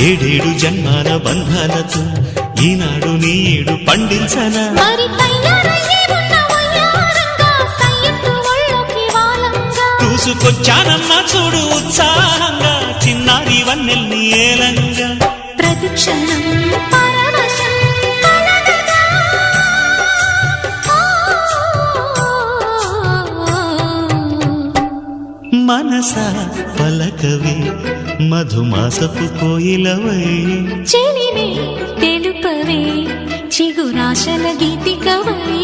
ఏడేడు జన్మాల బంధాలతో ఈనాడు నీడు పండించనా చూసుకొచ్చానమ్మా చూడు ఉత్సాహంగా చిన్నారి వన్నెల్ని ఏలంగా ప్రతిక్షణం మనసా పలకవే మధుమాసపు కోయిలవై చెలివే తెలుపవే చిగురాశల గీతికవై